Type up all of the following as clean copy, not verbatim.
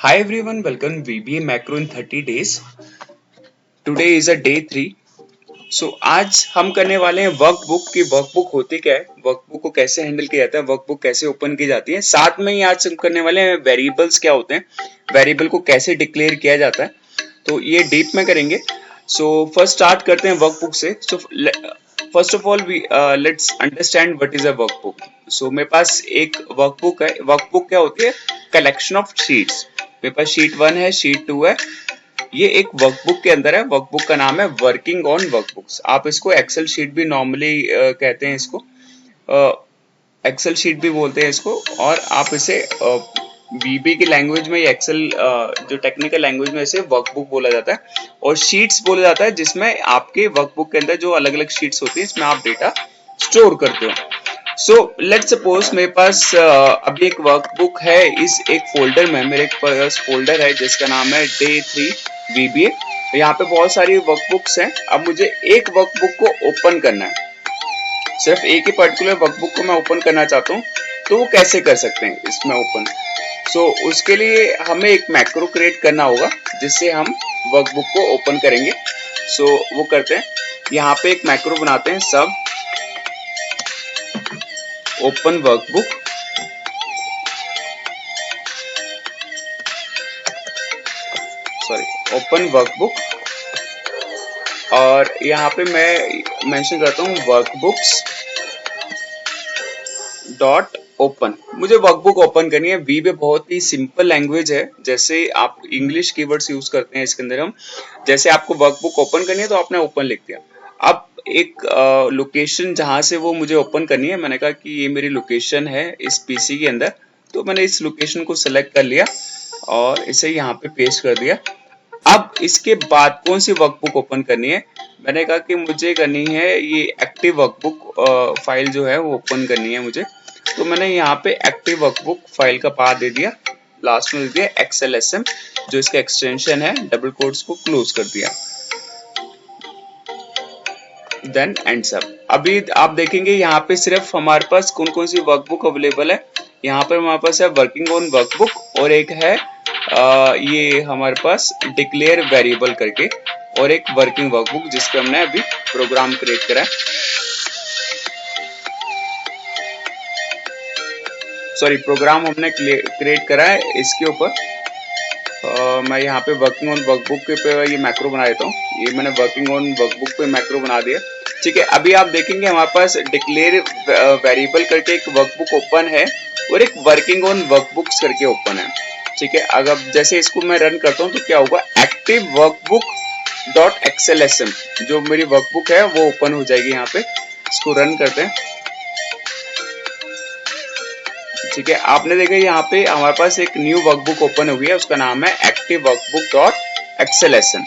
Hi everyone, welcome VBA Macro in 30 days. Today is a day 3. आज हम करने वाले हैं वर्कबुक की वर्कबुक होती क्या है, वर्कबुक को कैसे हैंडल किया जाता है, वर्कबुक कैसे ओपन की जाती है। साथ में ही आज हम करने वाले हैं वेरिएबल्स क्या होते हैं, वेरिएबल को कैसे डिक्लेयर किया जाता है, तो ये डीप में करेंगे। फर्स्ट स्टार्ट करते हैं वर्कबुक से। First of all let's understand what is a workbook. मेरे पास एक वर्कबुक है। वर्कबुक क्या होती है? Collection of sheets. मेरे पास शीट 1 है, शीट 2 है। ये एक वर्कबुक के अंदर है। वर्कबुक का नाम है वर्किंग ऑन वर्कबुक्स। आप इसको एक्सेल शीट भी नॉर्मली कहते हैं, इसको एक्सेल शीट भी बोलते हैं इसको। और आप इसे वीबी की लैंग्वेज में, एक्सेल जो टेक्निकल लैंग्वेज में इसे वर्कबुक बोला जाता है। और शीट्स बोला जाता है जिसमें आपके वर्कबुक के अंदर जो अलग अलग शीट्स होती है, इसमें आप डेटा स्टोर करते हो। लेट्स सपोज मेरे पास अभी एक वर्कबुक है। इस एक फोल्डर में मेरे पास फोल्डर है जिसका नाम है डे 3 VBA। यहाँ पे बहुत सारी वर्कबुक्स हैं। अब मुझे एक वर्कबुक को ओपन करना है, सिर्फ एक ही पर्टिकुलर वर्कबुक को मैं ओपन करना चाहता हूँ। तो वो कैसे कर सकते हैं इसमें ओपन? उसके लिए हमें एक मैक्रो क्रिएट करना होगा जिससे हम वर्कबुक को ओपन करेंगे। वो करते हैं, यहाँ पे एक मैक्रो बनाते हैं, सब ओपन वर्कबुक। Open workbook. और यहाँ पे मैं मेंशन करता हूँ वर्कबुक्स डॉट ओपन। मुझे वर्कबुक ओपन करनी है। वीबे बहुत ही सिंपल लैंग्वेज है। जैसे आप इंग्लिश कीवर्ड्स यूज करते हैं इसके अंदर हम, जैसे आपको वर्कबुक ओपन करनी है तो आपने ओपन लिख दिया। अब एक लोकेशन जहां से वो मुझे ओपन करनी है, मैंने कहा कि ये मेरी लोकेशन है इस पीसी के अंदर। तो मैंने इस लोकेशन को सिलेक्ट कर लिया और इसे यहाँ पे पेस्ट कर दिया। अब इसके बाद कौन सी वर्कबुक ओपन करनी है? मैंने कहा कि मुझे करनी है ये एक्टिव वर्कबुक फाइल जो है वो ओपन करनी है मुझे। तो मैंने यहाँ पे एक्टिव वर्कबुक फाइल का पाथ दे दिया, लास्ट में दे दिया XLSM, जो इसका एक्सटेंशन है। डबल कोट्स को क्लोज कर दिया, देन एंड्स अप। अभी आप देखेंगे यहाँ पे सिर्फ हमारे पास कौन कौन सी वर्कबुक अवेलेबल है। यहाँ पर हमारे पास है वर्किंग ऑन वर्कबुक, और एक है ये हमारे पास डिक्लेयर वेरिएबल करके, और एक वर्किंग वर्कबुक जिसपे हमने अभी प्रोग्राम क्रिएट करा है। प्रोग्राम हमने क्रिएट करा है इसके ऊपर। मैं यहाँ पे वर्किंग ऑन वर्कबुक के पे ये मैक्रो बना देता हूँ। ये मैंने वर्किंग ऑन वर्कबुक पे मैक्रो बना दिया। ठीक है, अभी आप देखेंगे हमारे पास डिक्लेयर वेरिएबल करके एक वर्कबुक ओपन है और एक वर्किंग ऑन वर्कबुक्स करके ओपन है। ठीक है, अगर जैसे इसको मैं रन करता हूँ तो क्या होगा, एक्टिव वर्कबुक डॉट XLSM जो मेरी वर्कबुक है वो ओपन हो जाएगी यहाँ पे। इसको रन करते हैं। ठीक है, आपने देखा यहाँ पे हमारे पास एक न्यू वर्कबुक ओपन हो गई है, उसका नाम है एक्टिव वर्कबुक डॉट XLSM।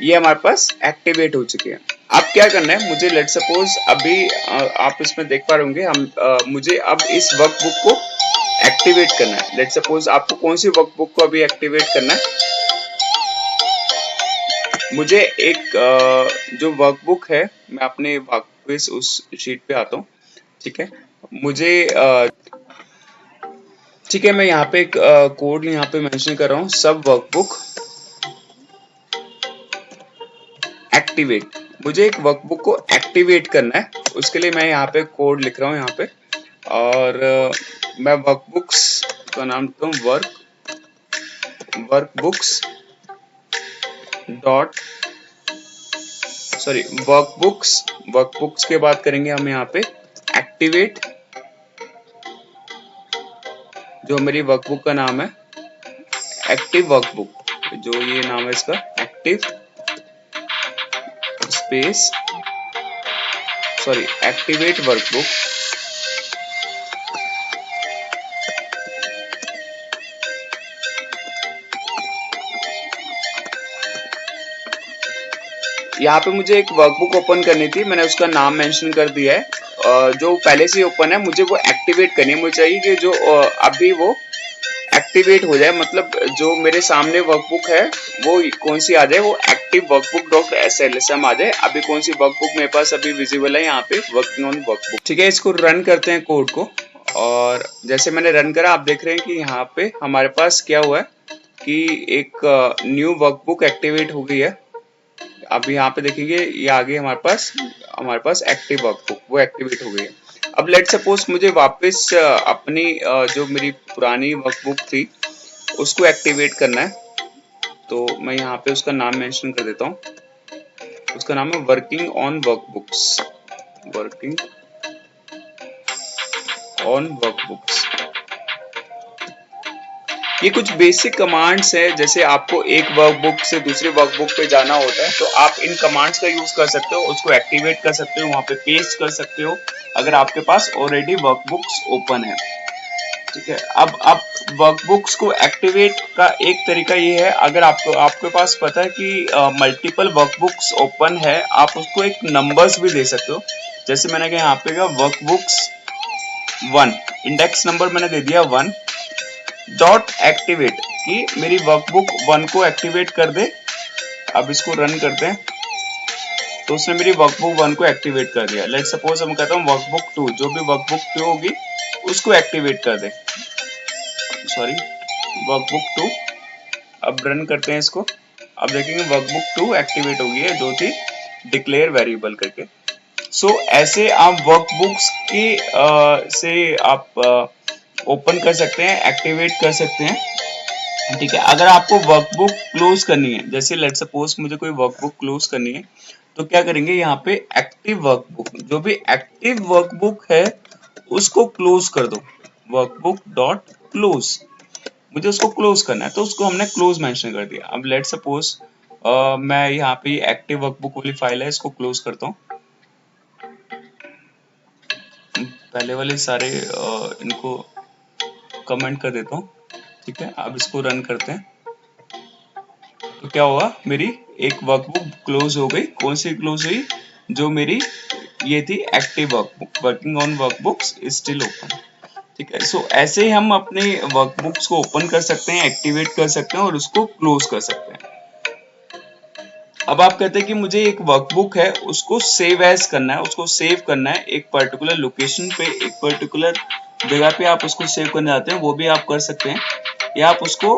ये हमारे पास एक्टिवेट हो चुकी है। अब क्या करना है मुझे, लेट सपोज अभी आप इसमें देख पा रहे होंगे मुझे अब इस वर्कबुक को एक्टिवेट करना है। लेट सपोज आपको कौन सी वर्कबुक को अभी एक्टिवेट करना है? मुझे एक जो वर्कबुक है, मैं अपने वापस उस शीट पे आता हूँ। ठीक है, मुझे ठीक है, मैं यहाँ पे एक कोड यहाँ पे मेंशन कर रहा हूँ, सब वर्कबुक एक्टिवेट। मुझे एक वर्कबुक को एक्टिवेट करना है, उसके लिए मैं यहाँ पे कोड लिख रहा हूँ यहाँ पे। और मैं वर्कबुक्स का नाम देता हूँ वर्कबुक्स डॉट वर्कबुक्स के बाद करेंगे हम यहाँ पे एक्टिवेट, जो मेरी वर्कबुक का नाम है एक्टिव वर्कबुक, जो ये नाम है इसका एक्टिव स्पेस एक्टिवेट वर्कबुक। यहाँ पे मुझे एक वर्कबुक ओपन करनी थी, मैंने उसका नाम मेंशन कर दिया है। जो पहले से ओपन है मुझे वो एक्टिवेट करनी है। मुझे चाहिए कि जो अभी वो एक्टिवेट हो जाए, मतलब जो मेरे सामने वर्कबुक है वो कौन सी आ जाए, वो एक्टिव वर्कबुक डॉट XLSM आ जाए। अभी कौन सी वर्कबुक मेरे पास अभी विजिबल है यहाँ पे, वर्किंग ऑन वर्कबुक। ठीक है, इसको रन करते हैं कोड को। और जैसे मैंने रन करा, आप देख रहे हैं कि यहाँ पे हमारे पास क्या हुआ है, कि एक न्यू वर्कबुक एक्टिवेट हो गई है। अब यहाँ पे देखेंगे ये आगे हमारे पास एक्टिव वर्कबुक वो एक्टिवेट हो गई है। अब लेट सपोज मुझे वापस अपनी जो मेरी पुरानी वर्कबुक थी उसको एक्टिवेट करना है, तो मैं यहाँ पे उसका नाम मेंशन कर देता हूँ। उसका नाम है working on workbooks, working on workbooks. ये कुछ बेसिक कमांड्स है, जैसे आपको एक वर्कबुक से दूसरी वर्कबुक पे जाना होता है तो आप इन कमांड्स का यूज कर सकते हो, उसको एक्टिवेट कर सकते हो, वहां पे पेस्ट कर सकते हो अगर आपके पास ऑलरेडी वर्कबुक्स ओपन है। ठीक है, अब आप वर्कबुक्स को एक्टिवेट का एक तरीका ये है, अगर आपके पास पता है कि मल्टीपल वर्कबुक्स ओपन है, आप उसको एक नंबर्स भी दे सकते हो। जैसे मैंने कहा यहाँ पे वर्कबुक्स 1, इंडेक्स नंबर मैंने दे दिया 1 डॉट एक्टिवेट, कि मेरी वर्कबुक 1 को एक्टिवेट कर दे। अब इसको रन करते हैं तो उसने मेरी वर्कबुक 1 को एक्टिवेट कर दिया। लेट सपोज हम कहता हूँ वर्कबुक 2, जो भी वर्कबुक 2 होगी उसको एक्टिवेट कर दे, सॉरी वर्कबुक 2। अब रन करते हैं इसको, अब देखेंगे वर्कबुक 2 एक्टिवेट हो गई है, जो थी डिक्लेयर वेरिएबल करके। सो ऐसे आप वर्कबुक्स के से आप ओपन कर सकते हैं, एक्टिवेट कर सकते हैं। ठीक है, अगर आपको वर्कबुक क्लोज करनी है, जैसे लेट सपोज मुझे कोई वर्कबुक क्लोज करनी है, तो क्या करेंगे यहाँ पे एक्टिव वर्कबुक, जो भी एक्टिव वर्कबुक है उसको क्लोज कर दो, वर्कबुक डॉट क्लोज। मुझे उसको क्लोज करना है तो उसको हमने क्लोज मेंशन कर दिया। अब लेट सपोज मैं यहाँ पे एक्टिव वर्कबुक वाली फाइल है, इसको क्लोज करता हूँ। पहले वाले सारे इनको कमेंट कर देता हूँ। ठीक है, अब इसको रन करते हैं तो क्या हुआ, मेरी एक वर्कबुक क्लोज हो गई। कौन सी क्लोज हुई, जो मेरी ये थी active workbook, working on workbooks is still open. ठीक है, सो ऐसे ही हम अपने वर्कबुक्स को ओपन कर सकते हैं, एक्टिवेट कर सकते हैं और उसको क्लोज कर सकते हैं। अब आप कहते हैं कि मुझे एक वर्कबुक है उसको सेव एज करना है, उसको सेव करना है एक पर्टिकुलर लोकेशन पे, एक पर्टिकुलर जगह पे आप उसको सेव करना चाहते हैं, वो भी आप कर सकते हैं, या आप उसको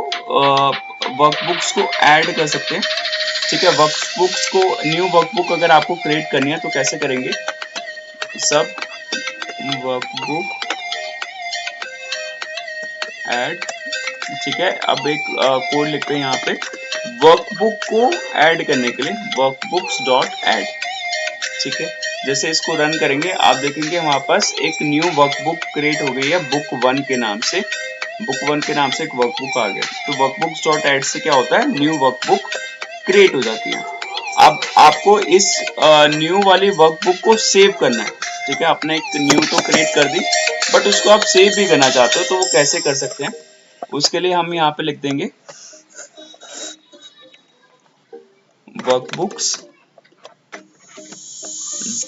वर्कबुक्स को ऐड कर सकते हैं। ठीक है, वर्कबुक्स को न्यू वर्कबुक अगर आपको क्रिएट करनी है तो कैसे करेंगे, सब वर्कबुक ऐड। ठीक है, अब एक कोड लिखते हैं यहाँ पे वर्कबुक को ऐड करने के लिए, वर्कबुक्स डॉट ऐड। ठीक है, जैसे इसको रन करेंगे आप देखेंगे हमारे पास एक न्यू वर्कबुक क्रिएट हो गई है बुक 1 के नाम से, बुक 1 के नाम से एक वर्कबुक आ गया। तो वर्कबुक्स डॉट ऐड से क्या होता है, न्यू वर्कबुक क्रिएट हो जाती है। अब आपको इस न्यू वाली वर्कबुक को सेव करना है। ठीक है, आपने एक न्यू तो क्रिएट कर दी, बट उसको आप सेव भी करना चाहते हो तो वो कैसे कर सकते हैं, उसके लिए हम यहाँ पे लिख देंगे workbooks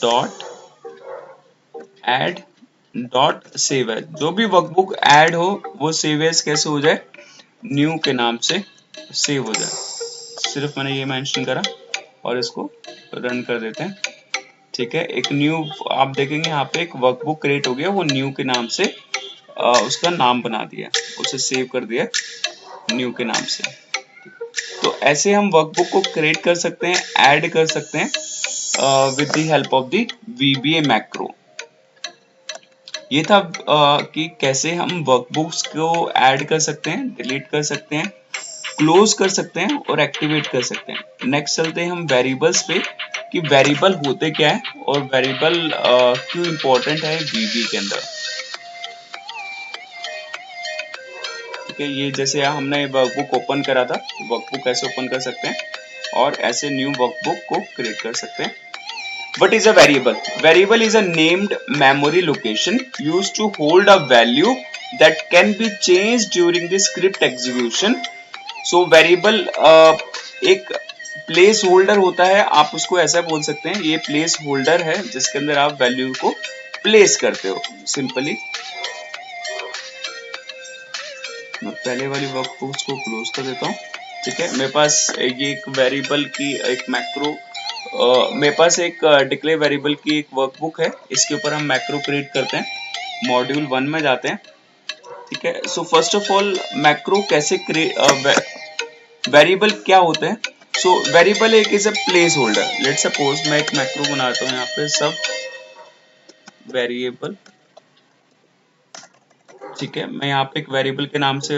dot add dot save as. जो भी वर्कबुक ऐड हो वो सेव एज कैसे हो जाए, न्यू के नाम से सेव हो जाए। सिर्फ मैंने ये मेंशन करा और इसको रन कर देते हैं। ठीक है, एक न्यू आप देखेंगे यहाँ पे एक वर्कबुक क्रिएट हो गया, वो न्यू के नाम से उसका नाम बना दिया, उसे सेव कर दिया न्यू के नाम से। तो ऐसे हम वर्कबुक को क्रिएट कर सकते हैं, ऐड कर सकते हैं with the help of the VBA macro. ये था कि कैसे हम वर्कबुक्स को ऐड कर सकते हैं, डिलीट कर सकते हैं, क्लोज कर सकते हैं और एक्टिवेट कर सकते हैं। नेक्स्ट चलते हैं हम वेरिएबल्स पे कि वेरिएबल होते क्या है और वेरिएबल क्यों इंपॉर्टेंट है VBA के अंदर। ठीक है, ये जैसे हमने वर्कबुक ओपन करा था, वर्कबुक कैसे ओपन कर सकते हैं और ऐसे न्यू वर्कबुक को क्रिएट कर सकते हैं। What is a variable? Variable is a named memory location used to hold a value that can be changed during the script execution. So variable एक प्लेस होल्डर होता है, आप उसको ऐसा बोल सकते हैं, ये प्लेस होल्डर है जिसके अंदर आप वैल्यू को प्लेस करते हो। सिंपली मैं पहले वाली वर्कबुक्स को क्लोज कर देता हूँ। ठीक है, मेरे पास ये एक वेरिएबल की एक मैक्रो मेरे पास एक डिक्लेयर वेरिएबल की एक वर्कबुक है, इसके ऊपर हम मैक्रो क्रिएट करते हैं। मॉड्यूल 1 में जाते हैं। ठीक है, so first of all macro कैसे वेरिएबल क्या होते हैं? सो वेरिएबल एक is a place holder. Let suppose मैं एक मैक्रो बनाता हूँ यहाँ पे, सब वेरिएबल, ठीक है, मैं यहाँ पे एक वेरिएबल के नाम से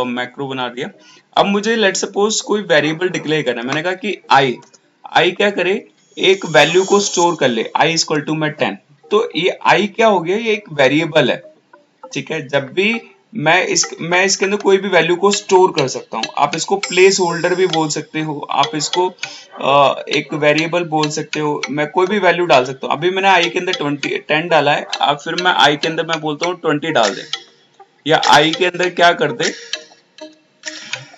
मैक्रो बना दिया। अब मुझे लेट सपोज कोई वेरिएबल डिक्लेयर करना है। मैंने कहा कि आई क्या करे, एक वैल्यू को स्टोर कर ले, आई इक्वल टू में 10। तो ये आई क्या हो गया, ये एक वेरिएबल है, ठीक है। जब भी मैं इसके अंदर कोई भी वैल्यू को स्टोर कर सकता हूँ। आप इसको प्लेस होल्डर भी बोल सकते हो, आप इसको एक वेरिएबल बोल सकते हो, मैं कोई भी वैल्यू डाल सकता हूँ। अभी मैंने आई के अंदर 10 डाला है, अब फिर मैं आई के अंदर मैं बोलता हूँ 20 डाल दे, या आई के अंदर क्या कर दे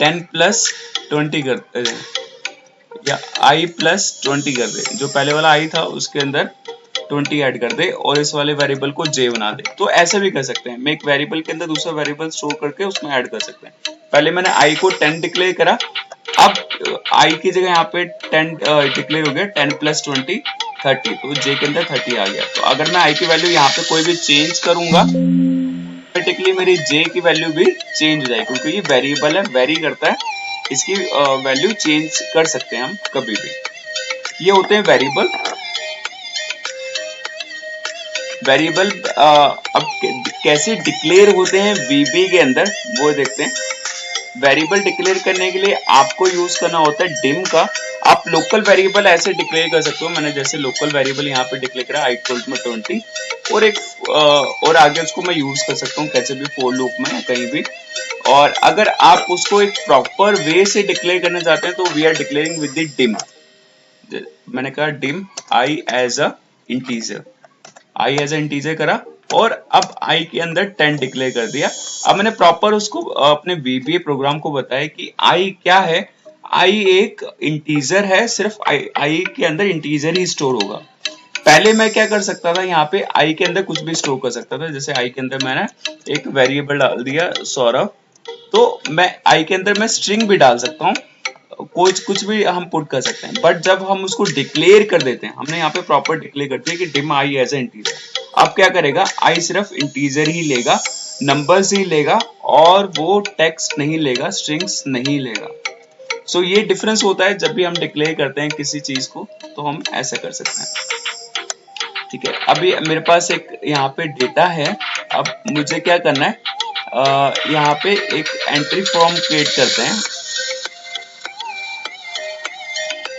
10 प्लस 20 कर दे, या आई प्लस 20 कर दे, जो पहले वाला आई था उसके अंदर 20 ऐड कर दे और इस वाले वेरिएबल को जे बना दे। तो ऐसे भी कर सकते हैं, मैं एक वेरिएबल के अंदर दूसरा वेरिएबल स्टोर करके उसमें ऐड कर सकते हैं। पहले मैंने आई को 10 डिक्लेयर करा, अब आई की जगह यहाँ पे 10 डिक्लेयर हो गया, 10 प्लस 20 30, तो जे के अंदर 30 आ गया। तो अगर मैं आई की वैल्यू यहाँ पे कोई भी चेंज करूंगा, ऑटोमेटिकली मेरी जे की वैल्यू भी चेंज हो जाएगी, क्योंकि ये वेरिएबल है, वेरी करता है, इसकी वैल्यू चेंज कर सकते हैं हम कभी भी। ये होते हैं वेरिएबल। वेरिएबल अब कैसे डिक्लेयर होते हैं वीबी के अंदर वो देखते हैं। वेरिएबल डिक्लेयर करने के लिए आपको यूज करना होता है डिम का। आप लोकल वेरिएबल ऐसे डिक्लेयर कर सकते हो, मैंने जैसे लोकल वेरिएबल यहाँ पे डिक्लेयर करा आई इक्वल टू 20, और एक और आगे उसको मैं यूज कर सकता हूँ कैसे भी, फोर लूप में या कहीं भी। और अगर आप उसको एक प्रॉपर वे से डिक्लेयर करना चाहते हैं तो we are declaring with the dim. मैंने कहा dim I as a integer, I as integer करा, और अब आई के अंदर 10 डिक्लेयर कर दिया। अब मैंने प्रॉपर उसको अपने VBA प्रोग्राम को बताया कि आई क्या है, आई एक इंटीजर है, सिर्फ आई के अंदर इंटीजर ही स्टोर होगा। पहले मैं क्या कर सकता था, यहाँ पे आई के अंदर कुछ भी स्टोर कर सकता था, जैसे आई के अंदर मैंने एक वेरिएबल डाल दिया सौरभ, तो मैं आई के अंदर मैं स्ट्रिंग भी डाल सकता हूँ, कुछ भी हम पुट कर सकते हैं। बट जब हम उसको डिक्लेयर कर देते हैं, हमने यहाँ पे प्रॉपर डिक्लेयर करते हैं कि dim I as a integer. अब क्या करेगा, आई सिर्फ इंटीजर ही लेगा, नंबर्स ही लेगा, और वो टेक्स्ट नहीं लेगा, स्ट्रिंग्स नहीं लेगा। सो ये डिफरेंस होता है जब भी हम डिक्लेयर करते हैं किसी चीज को, तो हम ऐसा कर सकते हैं, ठीक है। अभी मेरे पास एक यहाँ पे डेटा है, अब मुझे क्या करना है, यहाँ पे एक एंट्री फॉर्म क्रिएट करते हैं,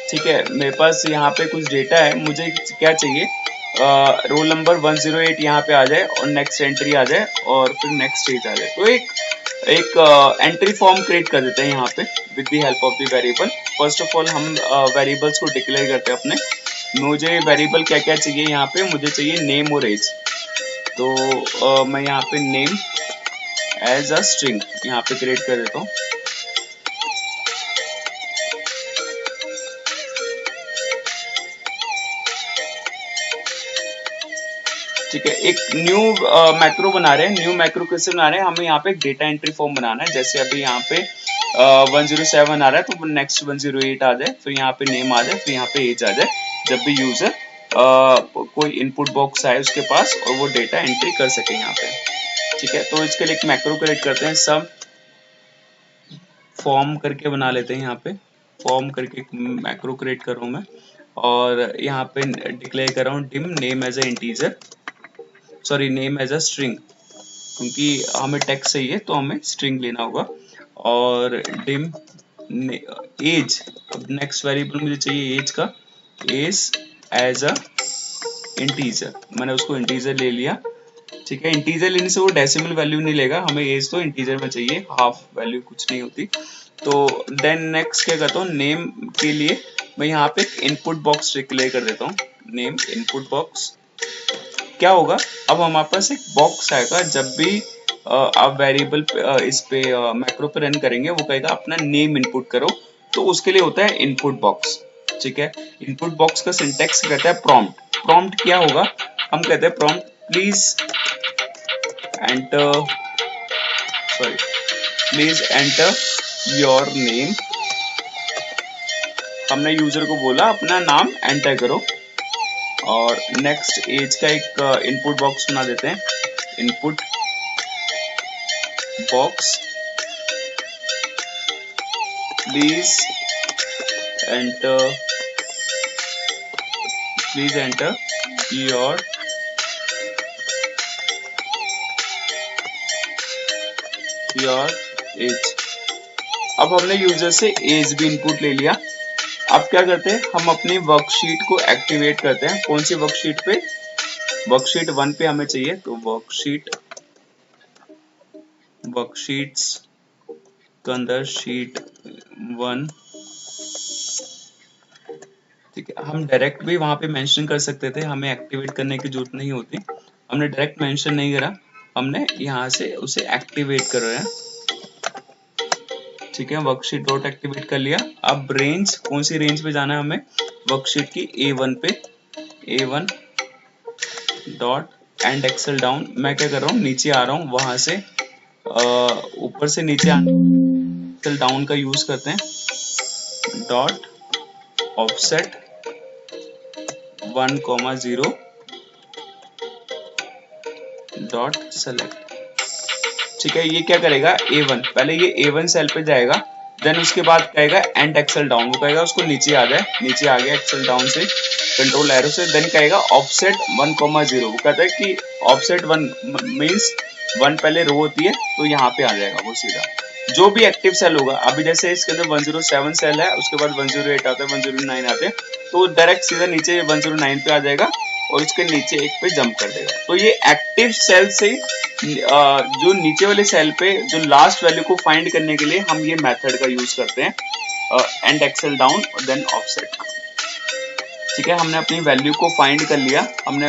ठीक है। मेरे पास यहाँ पे कुछ डेटा है, मुझे क्या चाहिए, रोल नंबर 108 यहाँ पे आ जाए और नेक्स्ट एंट्री आ जाए और फिर नेक्स्ट स्टेज आ जाए। तो एक एंट्री फॉर्म क्रिएट कर देते हैं यहाँ पे with the help of the variable. First of all हम वेरिएबल्स को डिक्लेयर करते हैं अपने। मुझे वेरिएबल क्या क्या चाहिए, यहाँ पे मुझे चाहिए नेम और एज। तो मैं यहाँ पे नेम एज अ स्ट्रिंग यहाँ पे क्रिएट कर देता हूँ, ठीक है। एक न्यू मैक्रो बना रहे हैं, न्यू मैक्रो कैसे बना रहे हैं, हमें यहाँ पे एक डेटा एंट्री फॉर्म बनाना है। जैसे अभी यहाँ पे 107 आ रहा है, तो नेक्स्ट 108 आ जाए, फिर यहाँ पे नेम आ जाए, फिर यहाँ पे एज आ जाए, जब भी यूजर कोई इनपुट बॉक्स आए उसके पास और वो डेटा एंट्री कर सके यहाँ पे, ठीक है। तो इसके लिए एक मैक्रो क्रिएट करते हैं, सब फॉर्म करके बना लेते हैं, यहाँ पे फॉर्म करके एक मैक्रो क्रिएट कर रहा हूँ मैं, और यहाँ पे डिक्लेयर कर रहा हूँ dim name as a integer, sorry name as a string, क्योंकि हमें टेक्स्ट चाहिए तो हमें स्ट्रिंग लेना होगा। और डिम एज, अब नेक्स्ट वेरिएबल मुझे चाहिए एज का, एज एज अ इंटीजर, मैंने उसको इंटीजर ले लिया, ठीक है। इंटीजर लेने से वो डेसिमल वैल्यू नहीं लेगा, हमें एज तो इंटीजर में चाहिए, हाफ वैल्यू कुछ नहीं होती। तो देन नेक्स्ट क्या करता हूँ, नेम के लिए मैं यहाँ पे इनपुट बॉक्स डिक्लेयर कर देता हूँ, नेम इनपुट बॉक्स। क्या होगा, अब हमारे पास एक बॉक्स आएगा, जब भी आप वेरिएबल इस पे मैक्रो पे रन करेंगे, वो कहेगा अपना नेम इनपुट करो, तो उसके लिए होता है इनपुट बॉक्स, ठीक है। इनपुट बॉक्स का सिंटेक्स कहता है प्रॉम्प्ट। प्रॉम्प्ट क्या होगा, हम कहते हैं prompt please enter, sorry please enter your name, हमने यूजर को बोला अपना नाम एंटर करो। और नेक्स्ट एज का एक इनपुट बॉक्स बना देते हैं, input box please enter your age. अब हमने यूजर से एज भी इनपुट ले लिया। अब क्या करते हैं, हम अपनी वर्कशीट को एक्टिवेट करते हैं। कौन सी वर्कशीट पे? वर्कशीट 1 पे हमें चाहिए, तो वर्कशीट्स के अंदर शीट 1। ठीक है, हम डायरेक्ट भी वहां पे मेंशन कर सकते थे, हमें एक्टिवेट करने की जरूरत नहीं होती। हमने डायरेक्ट मेंशन नहीं करा, हमने यहाँ से उसे एक्टिवेट कर रहे हैं। ठीक है, वर्कशीट डॉट एक्टिवेट कर लिया। अब रेंज, कौन सी रेंज पे जाना है हमें? वर्कशीट की A1 पे, A1 dot and exhale down. मैं क्या कर रहा हूँ, नीचे आ रहा हूँ, वहां से ऊपर से नीचे एक्सेल डाउन का यूज करते हैं। Dot offset 1,0 dot select. ठीक है, ये क्या करेगा, A1, पहले ये A1 सेल पे जाएगा, देन उसके बाद कहेगा एंड एक्सेल डाउन। वो कहेगा उसको नीचे आ जाए, नीचे आ गया एक्सेल डाउन से कंट्रोल एरो से, देन कहेगा ऑफसेट 1,0। वो कहता है कि ऑफसेट 1 मींस 1 पहले रो होती है, तो यहाँ पे आ जाएगा वो सीधा। जो भी एक्टिव सेल होगा, अभी जैसे इसके अंदर 107 सेल है, उसके बाद 108 आता है, 109 आते हैं, तो डायरेक्ट सीधा नीचे 109 पे आ जाएगा और इसके नीचे एक पे जंप कर देगा। तो ये एक्टिव सेल से जो नीचे वाले सेल पे जो लास्ट वैल्यू को फाइंड करने के लिए हम ये मेथड का यूज करते हैं, एंड एक्सेल डाउन और देन ऑफसेट। ठीक है, हमने अपनी वैल्यू को फाइंड कर लिया, हमने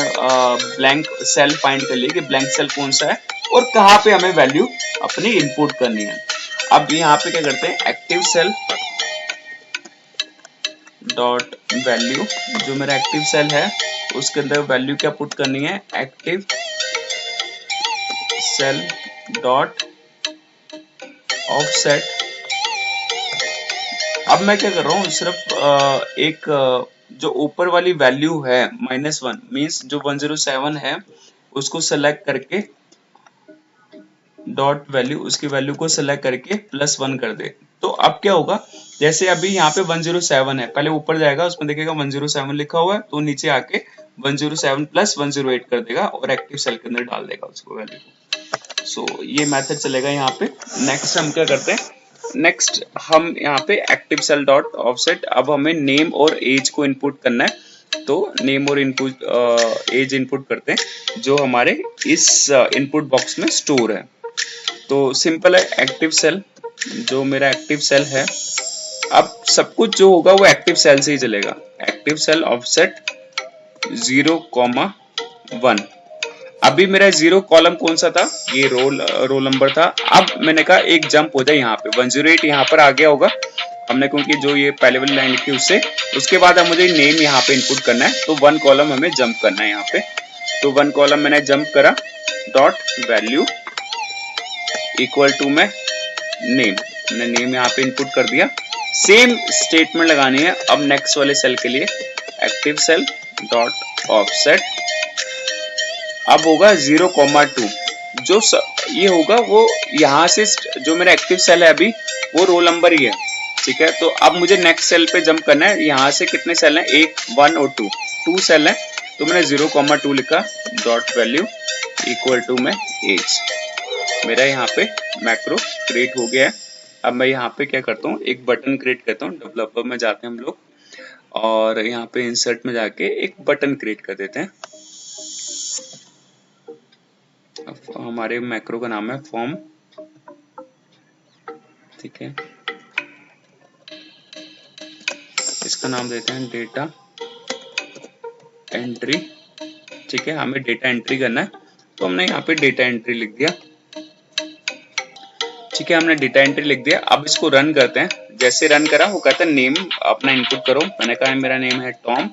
ब्लैंक सेल फाइंड कर लिया कि ब्लैंक सेल कौन सा है और कहाँ पे हमें वैल्यू अपनी इनपुट करनी है। अब यहाँ पे क्या करते हैं, एक्टिव सेल डॉट वैल्यू, जो मेरा एक्टिव सेल है उसके अंदर वैल्यू क्या पुट करनी है, एक्टिव सेल डॉट ऑफसेट। अब मैं क्या कर रहा हूँ, सिर्फ एक जो ऊपर वाली वैल्यू है -1 मीन्स जो 107 है उसको सेलेक्ट करके डॉट वैल्यू, उसकी वैल्यू को सेलेक्ट करके +1 कर दे। तो अब क्या होगा, जैसे अभी यहाँ पे 107 है, पहले ऊपर जाएगा, उसमें देखेगा 107 लिखा हुआ है, तो नीचे आके 107 + 108 कर देगा और एक्टिव सेल के अंदर डाल देगा उसको वैल्यू को। सो ये मेथड चलेगा यहाँ पे। नेक्स्ट हम क्या करते हैं, नेक्स्ट हम यहाँ पे एक्टिव सेल डॉट ऑफसेट, अब हमें नेम और एज को इनपुट करना है, तो नेम और इनपुट एज इनपुट करते हैं जो हमारे इस इनपुट बॉक्स में स्टोर है। तो सिंपल है, एक्टिव सेल, जो मेरा एक्टिव सेल है, अब सब कुछ जो होगा वो एक्टिव सेल से ही चलेगा। Active cell offset 0,1। अभी मेरा 0 कॉलम कौन सा था, ये रोल नंबर था। अब मैंने कहा एक जंप हो जाए, यहाँ पे 108 यहाँ पर आ गया होगा हमने, क्योंकि जो ये पहले वाली लाइन लिखी उससे। उसके बाद अब मुझे नेम यहाँ पे इनपुट करना है, तो 1 कॉलम हमें जंप करना है यहाँ पे। तो 1 कॉलम मैंने जंप करा, डॉट वैल्यू इक्वल टू में नेम, मैंने नेम यहाँ पे इनपुट कर दिया। सेम स्टेटमेंट लगानी है अब नेक्स्ट वाले सेल के लिए, एक्टिव सेल डॉट ऑफसेट। अब होगा 0,2, जो ये होगा वो यहाँ से जो मेरा एक्टिव सेल है अभी वो रोल नंबर ही है। ठीक है, तो अब मुझे नेक्स्ट सेल पे जंप करना है। यहाँ से कितने सेल हैं, 1, 1 और 2 सेल हैं, तो मैंने 0,2 लिखा, डॉट वैल्यू इक्वल टू में एज। मेरा यहाँ पे मैक्रो क्रिएट हो गया है। अब मैं यहाँ पे क्या करता हूँ, एक बटन क्रिएट करता हूँ। डेवलपर में जाते हैं हम लोग और यहाँ पे इंसर्ट में जाके एक बटन क्रिएट कर देते हैं। हमारे मैक्रो का नाम है फॉर्म। ठीक है, इसका नाम देते हैं डेटा एंट्री। ठीक है, हमें डेटा एंट्री करना है, तो हमने यहाँ पे डेटा एंट्री लिख दिया। ठीक है, हमने डेटा एंट्री लिख दिया। अब इसको रन करते हैं। जैसे रन करा, वो कहता है नेम अपना इनपुट करो। मैंने कहा मेरा नेम है टॉम,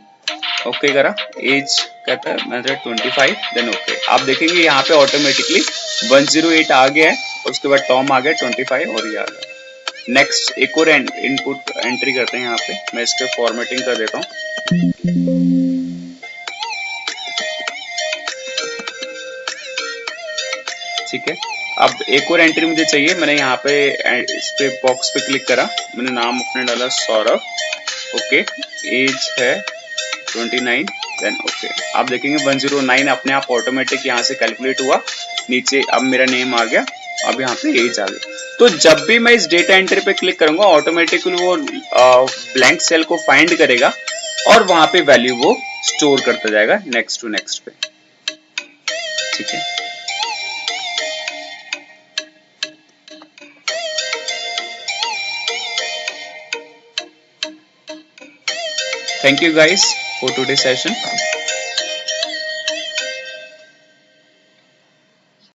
ओके करा। एज कहता है मैंने 25, देन ओके। आप देखेंगे यहाँ पे ऑटोमेटिकली 108 आ गया है, उसके बाद टॉम आ गया 25 और ये आ गया। नेक्स्ट एक और इनपुट एंट्री करते हैं। यहाँ पे मैं इसके फॉर्मेटिंग कर देता हूँ। ठीक है, अब एक और एंट्री मुझे चाहिए। मैंने यहाँ पे इस पे बॉक्स पे क्लिक करा, मैंने नाम अपने डाला सौरभ, ओके, एज है 29, देन ओके। आप देखेंगे 109 अपने आप ऑटोमेटिक यहाँ से कैलकुलेट हुआ, नीचे अब मेरा नेम आ गया, अब यहाँ पे एज आ गया। तो जब भी मैं इस डेटा एंट्री पे क्लिक करूंगा ऑटोमेटिकली वो ब्लैंक सेल को फाइंड करेगा और वहां पे वैल्यू वो स्टोर करता जाएगा नेक्स्ट टू नेक्स्ट पे, ठीक है। Thank you guys for today's session.